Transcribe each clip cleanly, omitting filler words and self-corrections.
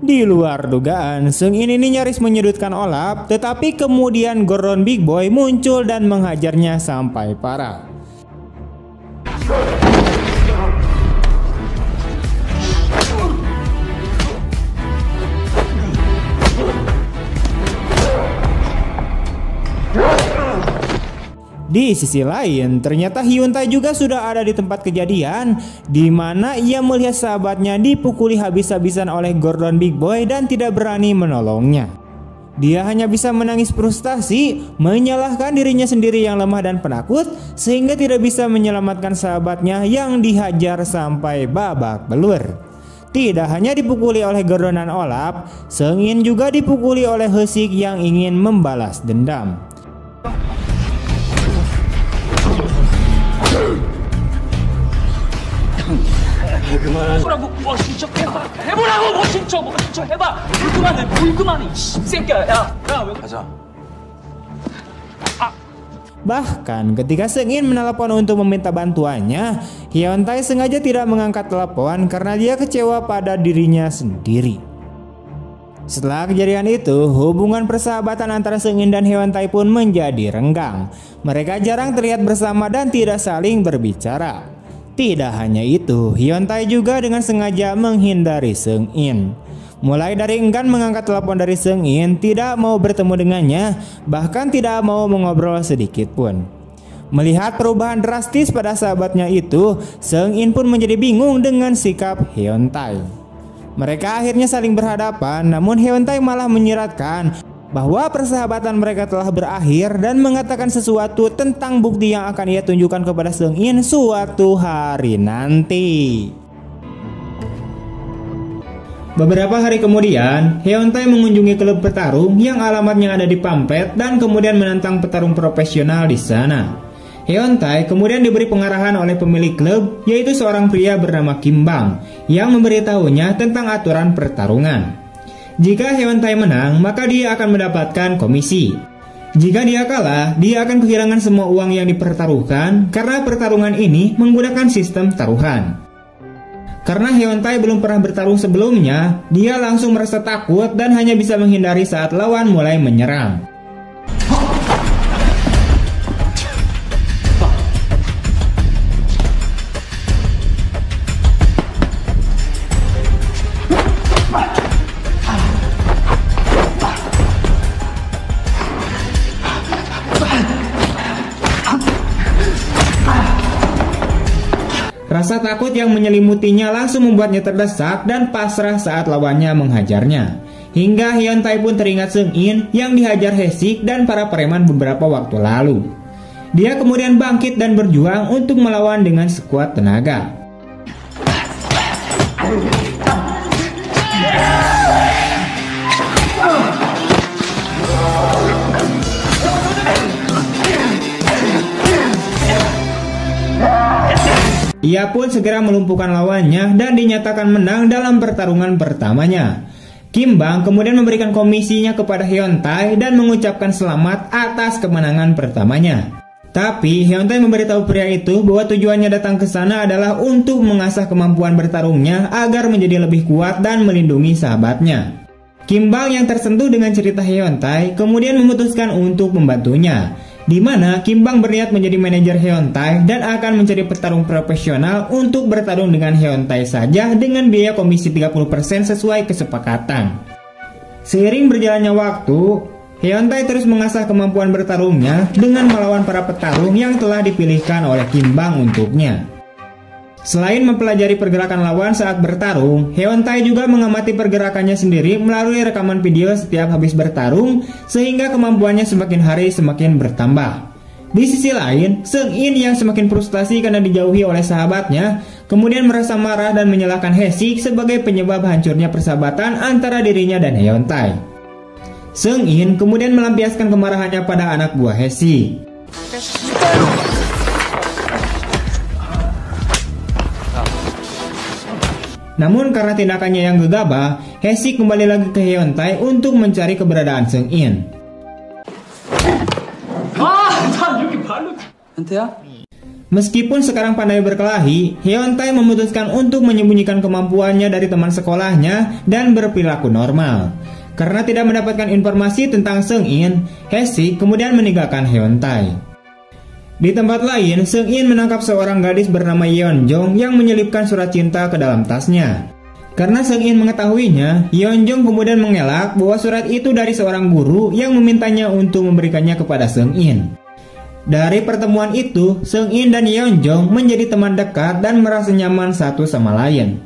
Di luar dugaan, Seung-in ini nyaris menyudutkan Olaf, tetapi kemudian Gordon Big Boy muncul dan menghajarnya sampai parah. Di sisi lain, ternyata Hyun-tae juga sudah ada di tempat kejadian, di mana ia melihat sahabatnya dipukuli habis-habisan oleh Gordon Big Boy dan tidak berani menolongnya. Dia hanya bisa menangis frustasi, menyalahkan dirinya sendiri yang lemah dan penakut, sehingga tidak bisa menyelamatkan sahabatnya yang dihajar sampai babak belur. Tidak hanya dipukuli oleh Gordon dan Olaf, Seung-in juga dipukuli oleh Hesik yang ingin membalas dendam. 해보라고 멋진 척 해봐. 해보라고 멋진 척 해봐. 뭘 그만해 이 새끼야. 야왜 가자. Bahkan ketika Seung-in menelepon untuk meminta bantuannya, Hyun-tae sengaja tidak mengangkat telepon karena dia kecewa pada dirinya sendiri. Setelah kejadian itu, hubungan persahabatan antara Seung-in dan Hyun-tae pun menjadi renggang. Mereka jarang terlihat bersama dan tidak saling berbicara. Tidak hanya itu, Hyun-tae juga dengan sengaja menghindari Seung-in. Mulai dari enggan mengangkat telepon dari Seung-in, tidak mau bertemu dengannya, bahkan tidak mau mengobrol sedikit pun. Melihat perubahan drastis pada sahabatnya itu, Seung-in pun menjadi bingung dengan sikap Hyun-tae. Mereka akhirnya saling berhadapan, namun Hyun-tae malah menyiratkan bahwa persahabatan mereka telah berakhir dan mengatakan sesuatu tentang bukti yang akan ia tunjukkan kepada Seung-in suatu hari nanti. Beberapa hari kemudian, Hyun-tae mengunjungi klub petarung yang alamatnya ada di Pampet dan kemudian menantang petarung profesional di sana. Hyun-tae kemudian diberi pengarahan oleh pemilik klub, yaitu seorang pria bernama Kim Bang, yang memberitahunya tentang aturan pertarungan. Jika Hyun-tae menang, maka dia akan mendapatkan komisi. Jika dia kalah, dia akan kehilangan semua uang yang dipertaruhkan karena pertarungan ini menggunakan sistem taruhan. Karena Hyun-tae belum pernah bertarung sebelumnya, dia langsung merasa takut dan hanya bisa menghindari saat lawan mulai menyerang. Rasa takut yang menyelimutinya langsung membuatnya terdesak dan pasrah saat lawannya menghajarnya. Hingga Hyun-tae pun teringat Seung-in yang dihajar Hesik dan para preman beberapa waktu lalu. Dia kemudian bangkit dan berjuang untuk melawan dengan sekuat tenaga. Ia pun segera melumpuhkan lawannya dan dinyatakan menang dalam pertarungan pertamanya. Kim Bang kemudian memberikan komisinya kepada Hyun-tae dan mengucapkan selamat atas kemenangan pertamanya. Tapi Hyun-tae memberitahu pria itu bahwa tujuannya datang ke sana adalah untuk mengasah kemampuan bertarungnya agar menjadi lebih kuat dan melindungi sahabatnya. Kim Bang yang tersentuh dengan cerita Hyun-tae kemudian memutuskan untuk membantunya, di mana Kim Bang berniat menjadi manajer Hyun-tae dan akan mencari petarung profesional untuk bertarung dengan Hyun-tae saja dengan biaya komisi 30% sesuai kesepakatan. Seiring berjalannya waktu, Hyun-tae terus mengasah kemampuan bertarungnya dengan melawan para petarung yang telah dipilihkan oleh Kim Bang untuknya. Selain mempelajari pergerakan lawan saat bertarung, Hyun-tae juga mengamati pergerakannya sendiri melalui rekaman video setiap habis bertarung, sehingga kemampuannya semakin hari semakin bertambah. Di sisi lain, Seung-in yang semakin frustasi karena dijauhi oleh sahabatnya, kemudian merasa marah dan menyalahkan Hesik sebagai penyebab hancurnya persahabatan antara dirinya dan Hyun-tae. Seung-in kemudian melampiaskan kemarahannya pada anak buah Hesik. Namun karena tindakannya yang gegabah, Hesik kembali lagi ke Hyun-tae untuk mencari keberadaan Seung-in. Meskipun sekarang pandai berkelahi, Hyuntae memutuskan untuk menyembunyikan kemampuannya dari teman sekolahnya dan berperilaku normal. Karena tidak mendapatkan informasi tentang Seung-in, Hae-sik kemudian meninggalkan Hyuntae. Di tempat lain, Seung-in menangkap seorang gadis bernama Yeonjong yang menyelipkan surat cinta ke dalam tasnya. Karena Seung-in mengetahuinya, Yeonjong kemudian mengelak bahwa surat itu dari seorang guru yang memintanya untuk memberikannya kepada Seung-in. Dari pertemuan itu, Seung-in dan Yeonjong menjadi teman dekat dan merasa nyaman satu sama lain.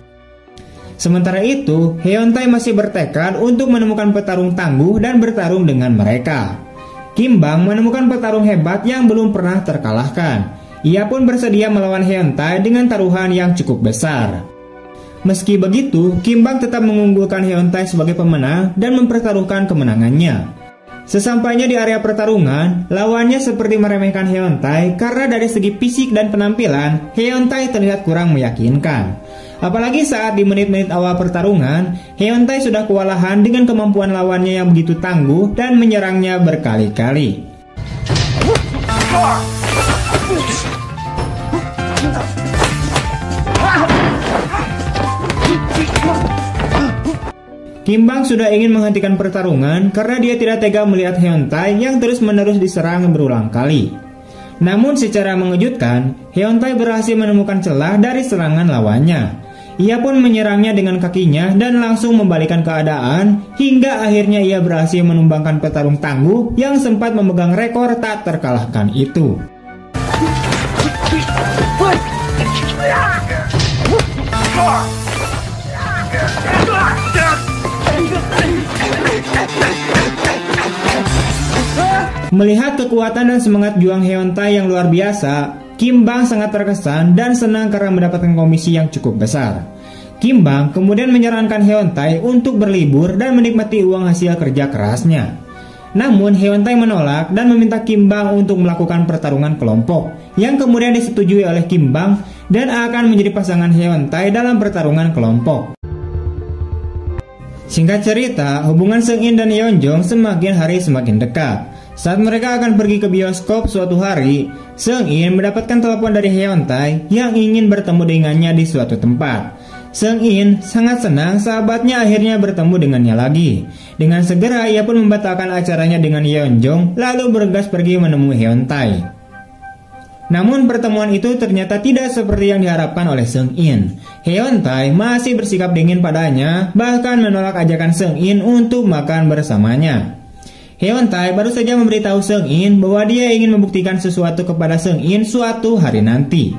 Sementara itu, Hyuntae masih bertekad untuk menemukan petarung tangguh dan bertarung dengan mereka. Kim Bang menemukan petarung hebat yang belum pernah terkalahkan. Ia pun bersedia melawan Hyuntae dengan taruhan yang cukup besar. Meski begitu, Kim Bang tetap mengunggulkan Hyuntae sebagai pemenang dan mempertaruhkan kemenangannya. Sesampainya di area pertarungan, lawannya seperti meremehkan Hyuntae karena dari segi fisik dan penampilan, Hyuntae terlihat kurang meyakinkan. Apalagi saat di menit-menit awal pertarungan, Hyuntae sudah kewalahan dengan kemampuan lawannya yang begitu tangguh dan menyerangnya berkali-kali. Kim Bang sudah ingin menghentikan pertarungan karena dia tidak tega melihat Hyuntae yang terus-menerus diserang berulang kali. Namun secara mengejutkan, Hyuntae berhasil menemukan celah dari serangan lawannya. Ia pun menyerangnya dengan kakinya dan langsung membalikan keadaan hingga akhirnya ia berhasil menumbangkan petarung tangguh yang sempat memegang rekor tak terkalahkan itu. Melihat kekuatan dan semangat juang Hyuntae yang luar biasa, Kim Bang sangat terkesan dan senang karena mendapatkan komisi yang cukup besar. Kim Bang kemudian menyarankan Hyuntae untuk berlibur dan menikmati uang hasil kerja kerasnya. Namun Hyuntae menolak dan meminta Kim Bang untuk melakukan pertarungan kelompok, yang kemudian disetujui oleh Kim Bang dan akan menjadi pasangan Hyuntae dalam pertarungan kelompok. Singkat cerita, hubungan Seung-in dan Yeonjong semakin hari semakin dekat. Saat mereka akan pergi ke bioskop suatu hari, Seung-in mendapatkan telepon dari Hyuntae yang ingin bertemu dengannya di suatu tempat. Seung-in sangat senang sahabatnya akhirnya bertemu dengannya lagi. Dengan segera ia pun membatalkan acaranya dengan Yeonjong lalu bergegas pergi menemui Hyuntae. Namun pertemuan itu ternyata tidak seperti yang diharapkan oleh Seung-in. Hyuntae masih bersikap dingin padanya, bahkan menolak ajakan Seung-in untuk makan bersamanya. Hyuntae baru saja memberitahu Seung-in bahwa dia ingin membuktikan sesuatu kepada Seung-in suatu hari nanti.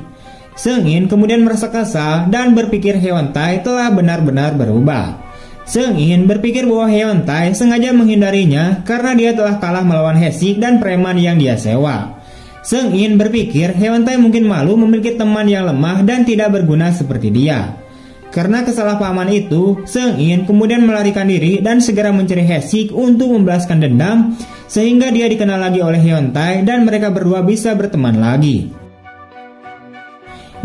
Seung-in kemudian merasa kesal dan berpikir Hyuntae telah benar-benar berubah. Seung-in berpikir bahwa Hyuntae sengaja menghindarinya karena dia telah kalah melawan Hae-sik dan preman yang dia sewa. Seung-in berpikir Hyuntae mungkin malu memiliki teman yang lemah dan tidak berguna seperti dia. Karena kesalahpahaman itu, Seung-in kemudian melarikan diri dan segera mencari Hae-sik untuk membalaskan dendam, sehingga dia dikenal lagi oleh Hyuntae dan mereka berdua bisa berteman lagi.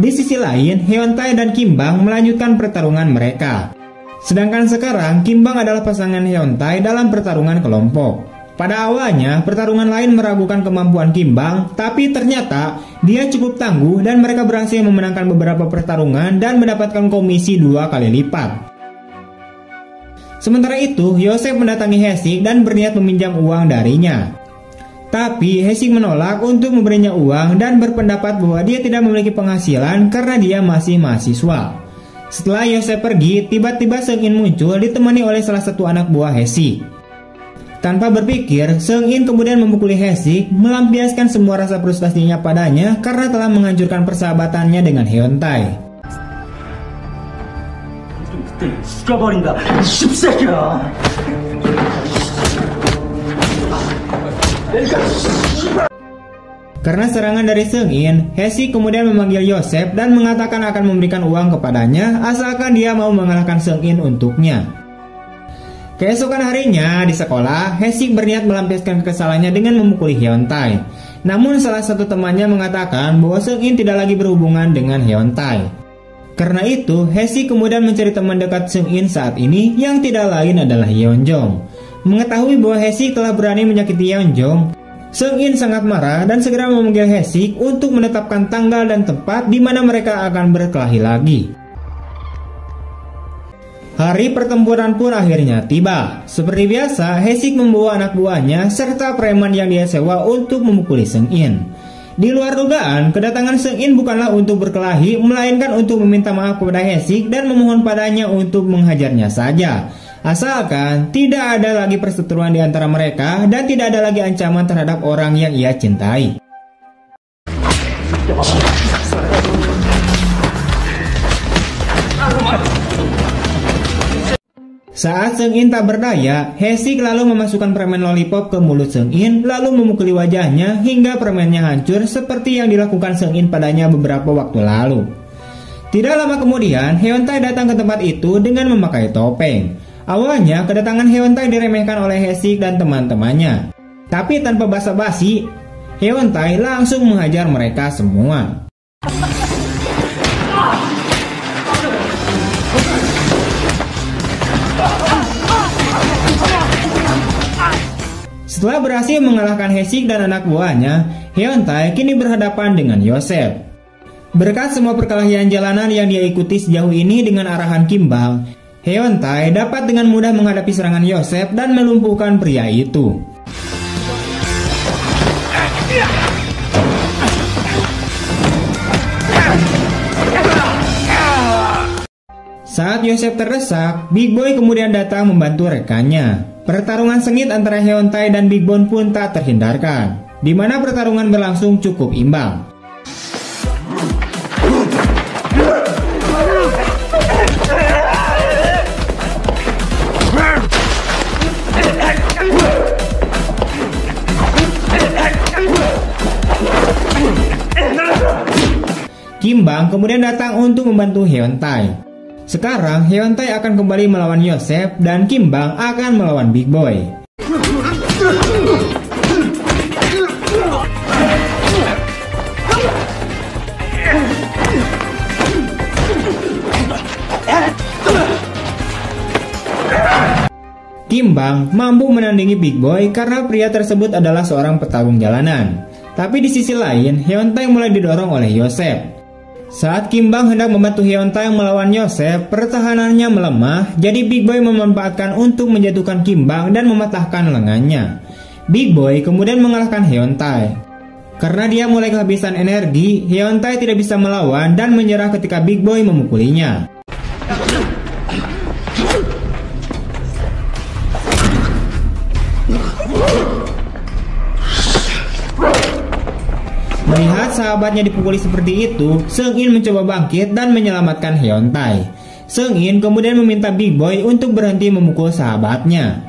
Di sisi lain, Hyuntae dan Kim Bang melanjutkan pertarungan mereka. Sedangkan sekarang, Kim Bang adalah pasangan Hyuntae dalam pertarungan kelompok. Pada awalnya, pertarungan lain meragukan kemampuan Kim Bang, tapi ternyata dia cukup tangguh dan mereka berhasil memenangkan beberapa pertarungan dan mendapatkan komisi 2 kali lipat. Sementara itu, Yosef mendatangi Hae-sik dan berniat meminjam uang darinya. Tapi Hae-sik menolak untuk memberinya uang dan berpendapat bahwa dia tidak memiliki penghasilan karena dia masih mahasiswa. Setelah Yosef pergi, tiba-tiba Seung-in muncul ditemani oleh salah satu anak buah Hae-sik. Tanpa berpikir, Seung-in kemudian memukuli Hae-sik, melampiaskan semua rasa frustasinya padanya karena telah menghancurkan persahabatannya dengan Hyuntae. Karena serangan dari Seung-in, Hae-sik kemudian memanggil Yosef dan mengatakan akan memberikan uang kepadanya asalkan dia mau mengalahkan Seung-in untuknya. Keesokan harinya di sekolah, Hae-sik berniat melampiaskan kekesalannya dengan memukuli Hyuntae. Namun salah satu temannya mengatakan bahwa Seung-in tidak lagi berhubungan dengan Hyuntae. Karena itu, Hae-sik kemudian mencari teman dekat Seung-in saat ini yang tidak lain adalah Yeonjong. Mengetahui bahwa Hae-sik telah berani menyakiti Yeonjong, Seung-in sangat marah dan segera memanggil Hae-sik untuk menetapkan tanggal dan tempat di mana mereka akan berkelahi lagi. Hari pertempuran pun akhirnya tiba. Seperti biasa, Hae-sik membawa anak buahnya serta preman yang dia sewa untuk memukuli Seung-in. Di luar dugaan, kedatangan Seung-in bukanlah untuk berkelahi, melainkan untuk meminta maaf kepada Hae-sik dan memohon padanya untuk menghajarnya saja. Asalkan tidak ada lagi perseteruan di antara mereka dan tidak ada lagi ancaman terhadap orang yang ia cintai. Saat Seung-in tak berdaya, Hae-sik lalu memasukkan permen lollipop ke mulut Seung-in lalu memukuli wajahnya hingga permennya hancur seperti yang dilakukan Seung-in padanya beberapa waktu lalu. Tidak lama kemudian, Hyun-tae datang ke tempat itu dengan memakai topeng. Awalnya, kedatangan Hyun-tae diremehkan oleh Hae-sik dan teman-temannya. Tapi tanpa basa-basi, Hyun-tae langsung menghajar mereka semua. Setelah berhasil mengalahkan Hae-sik dan anak buahnya, Hyun-tae kini berhadapan dengan Yosef. Berkat semua perkelahian jalanan yang dia ikuti sejauh ini dengan arahan Kim Bang, Hyun-tae dapat dengan mudah menghadapi serangan Yosef dan melumpuhkan pria itu. Saat Yosef terdesak, Big Boy kemudian datang membantu rekannya. Pertarungan sengit antara Hyun-tae dan Big Bone pun tak terhindarkan, di mana pertarungan berlangsung cukup imbang. Kim Bang kemudian datang untuk membantu Hyun-tae. Sekarang Hyun-tae akan kembali melawan Yosef dan Kim Bang akan melawan Big Boy. Kim Bang mampu menandingi Big Boy karena pria tersebut adalah seorang petarung jalanan. Tapi di sisi lain, Hyun-tae mulai didorong oleh Yosef. Saat Kim Bang hendak membantu Hyun-tae melawan Yosef, pertahanannya melemah, jadi Big Boy memanfaatkan untuk menjatuhkan Kim Bang dan mematahkan lengannya. Big Boy kemudian mengalahkan Hyun-tae. Karena dia mulai kehabisan energi, Hyun-tae tidak bisa melawan dan menyerah ketika Big Boy memukulinya. Melihat sahabatnya dipukuli seperti itu, Seung-in mencoba bangkit dan menyelamatkan Hyun-tae. Seung-in kemudian meminta Big Boy untuk berhenti memukul sahabatnya.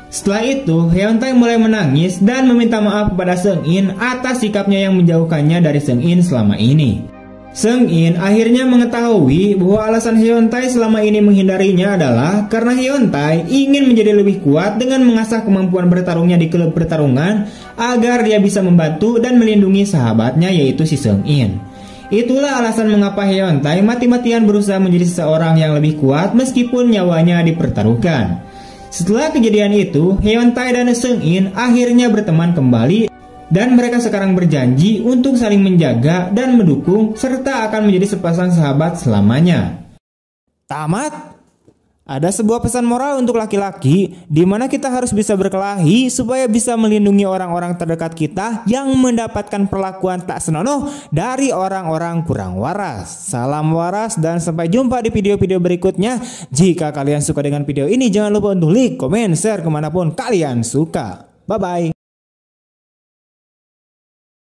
Setelah itu, Hyun-tae mulai menangis dan meminta maaf kepada Seung-in atas sikapnya yang menjauhkannya dari Seung-in selama ini. Seung-in akhirnya mengetahui bahwa alasan Hyun-tae selama ini menghindarinya adalah karena Hyun-tae ingin menjadi lebih kuat dengan mengasah kemampuan bertarungnya di klub pertarungan agar dia bisa membantu dan melindungi sahabatnya yaitu si Seung-in. Itulah alasan mengapa Hyun-tae mati-matian berusaha menjadi seseorang yang lebih kuat meskipun nyawanya dipertaruhkan. Setelah kejadian itu, Hyun-tae dan Seung-in akhirnya berteman kembali. Dan mereka sekarang berjanji untuk saling menjaga dan mendukung serta akan menjadi sepasang sahabat selamanya. Tamat. Ada sebuah pesan moral untuk laki-laki di mana kita harus bisa berkelahi supaya bisa melindungi orang-orang terdekat kita yang mendapatkan perlakuan tak senonoh dari orang-orang kurang waras. Salam waras dan sampai jumpa di video-video berikutnya. Jika kalian suka dengan video ini jangan lupa untuk like, komen, share kemanapun kalian suka. Bye-bye.